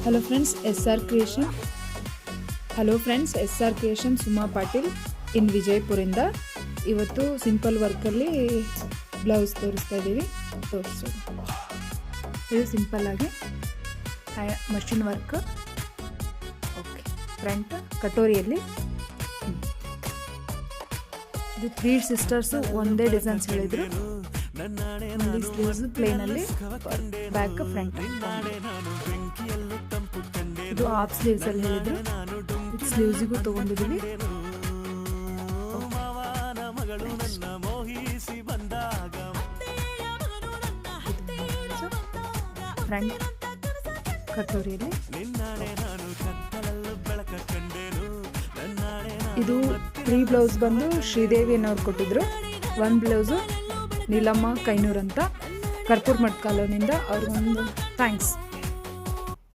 Hello friends, S R creation Suma Patil in ವಿಜಯಪುರಿಂದ. ಇವತ್ತು simple ವರ್ಕಲ್ಲಿ ಬ್ಲೌಸ್ ತೋರಿಸ್ತಾ ಇದ್ದೀವಿ. ಇದು ಸಿಂಪಲ್ ಆಗಿ ಮಷಿನ್ ವರ್ಕ್. ಓಕೆ, ಫ್ರಂಟ್ ಕಟೋರಿಯಲ್ಲಿ ಇದು 3 ಸಿಸ್ಟರ್ಸು ಒಂದೇ ಡಿಸೈನ್ಸ್ ಹೇಳಿದ್ರು. ಸ್ಲೀವ್ಸ್ ಪ್ಲೇನಲ್ಲಿ, ಬ್ಯಾಕ್ ಫ್ರಂಟ್. ಇದು ಹಾಫ್ ಸ್ಲೀವ್ಸ್ ಅಲ್ಲಿ ಹೇಳಿದ್ರು. ಸ್ಲೀವ್ಸಿಗೂ ತಗೊಂಡಿದ್ದೀವಿ. ಫ್ರಂಟ್ ಕಟೋರಿಯಲ್ಲಿ ಇದು 3 ಬ್ಲೌಸ್ ಬಂದು ಶ್ರೀದೇವಿ ಅನ್ನೋರು ಕೊಟ್ಟಿದ್ರು. 1 ಬ್ಲೌಸು ನೀಲಮ್ಮ ಕೈನೂರ್ ಅಂತ ಕರ್ಪೂರ್ ಮಠ್ ಕಾಲೋನಿಂದ. ಅವ್ರಿಗೊಂದು ಥ್ಯಾಂಕ್ಸ್.